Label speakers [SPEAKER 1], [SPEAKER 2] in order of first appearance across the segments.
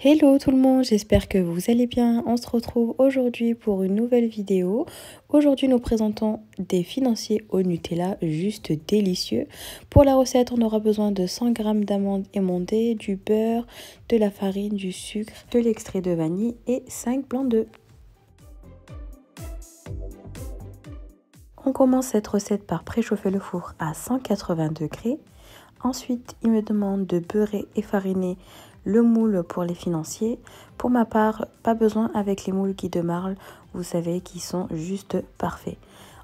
[SPEAKER 1] Hello tout le monde, j'espère que vous allez bien. On se retrouve aujourd'hui pour une nouvelle vidéo. Aujourd'hui, nous présentons des financiers au Nutella, juste délicieux. Pour la recette, on aura besoin de 100 g d'amandes émondées, du beurre, de la farine, du sucre, de l'extrait de vanille et 5 blancs d'œufs. On commence cette recette par préchauffer le four à 180 degrés. Ensuite, il me demande de beurrer et fariner le moule pour les financiers. Pour ma part, pas besoin avec les moules Guy de Marle, vous savez, qui sont juste parfaits.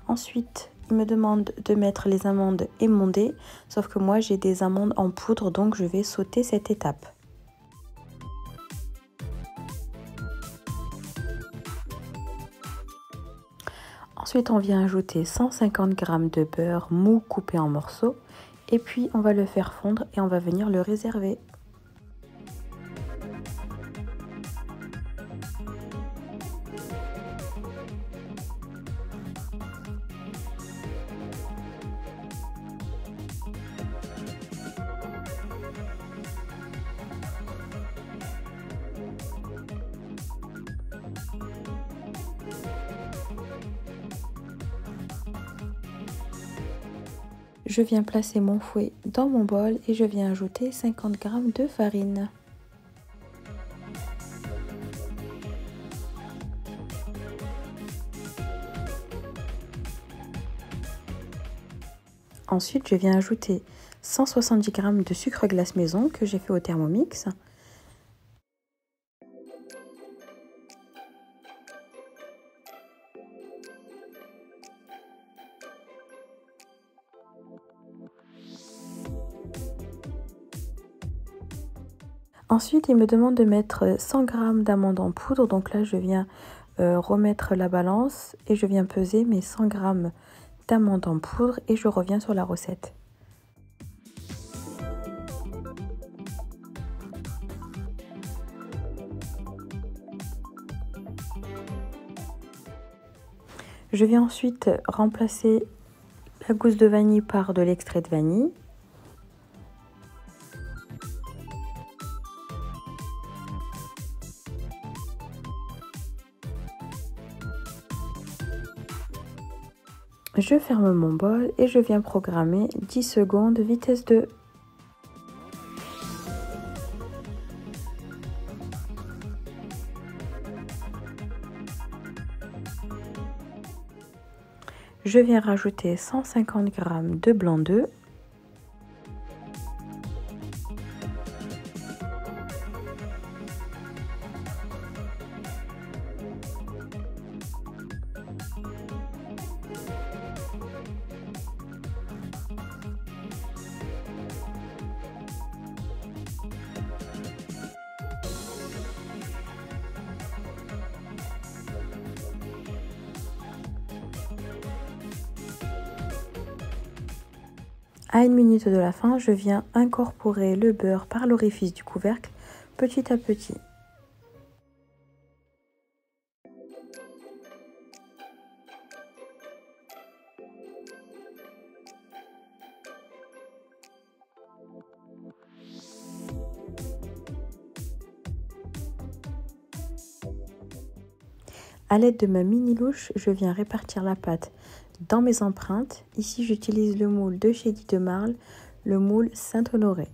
[SPEAKER 1] Ensuite, il me demande de mettre les amandes émondées, sauf que moi j'ai des amandes en poudre, donc je vais sauter cette étape. Ensuite, on vient ajouter 150 g de beurre mou coupé en morceaux. Et puis, on va le faire fondre et on va venir le réserver. Je viens placer mon fouet dans mon bol et je viens ajouter 50 g de farine. Ensuite, je viens ajouter 170 g de sucre glace maison que j'ai fait au Thermomix. Ensuite, il me demande de mettre 100 g d'amandes en poudre. Donc là, je viens remettre la balance et je viens peser mes 100 g d'amandes en poudre et je reviens sur la recette. Je viens ensuite remplacer la gousse de vanille par de l'extrait de vanille. Je ferme mon bol et je viens programmer 10 secondes vitesse 2. Je viens rajouter 150 g de blanc d'œuf. À 1 minute de la fin, je viens incorporer le beurre par l'orifice du couvercle petit à petit. À l'aide de ma mini louche, je viens répartir la pâte dans mes empreintes. Ici, j'utilise le moule de chez Guy de Marle, le moule Saint-Honoré.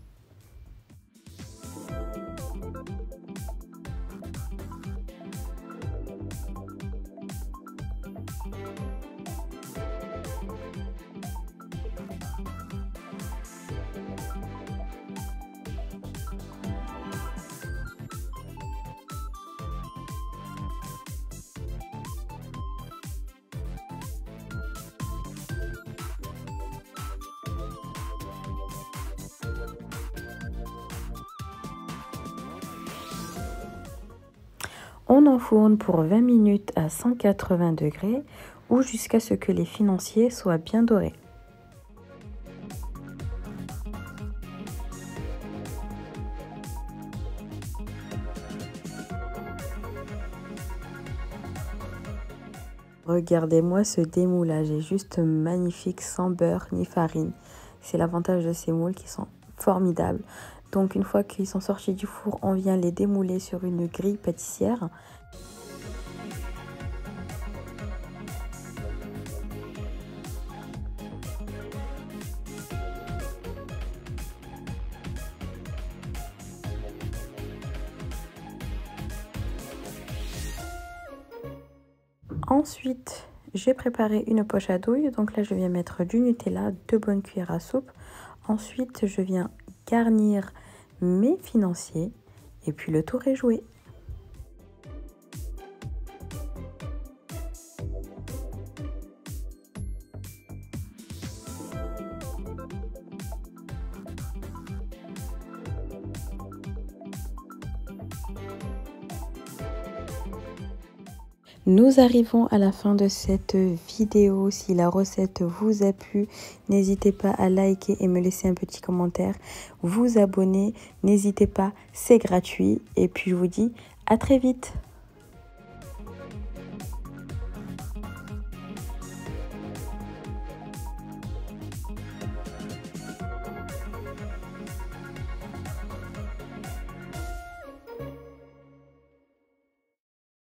[SPEAKER 1] On enfourne pour 20 minutes à 180 degrés ou jusqu'à ce que les financiers soient bien dorés. Regardez-moi ce démoulage, est juste magnifique, sans beurre ni farine. C'est l'avantage de ces moules qui sont formidables. Donc une fois qu'ils sont sortis du four, on vient les démouler sur une grille pâtissière. Ensuite, j'ai préparé une poche à douille. Donc là, je viens mettre du Nutella, 2 bonnes cuillères à soupe. Ensuite, je viens garnir mes financiers et puis le tour est joué. Nous arrivons à la fin de cette vidéo. Si la recette vous a plu, n'hésitez pas à liker et me laisser un petit commentaire. Vous abonner, n'hésitez pas, c'est gratuit. Et puis je vous dis à très vite.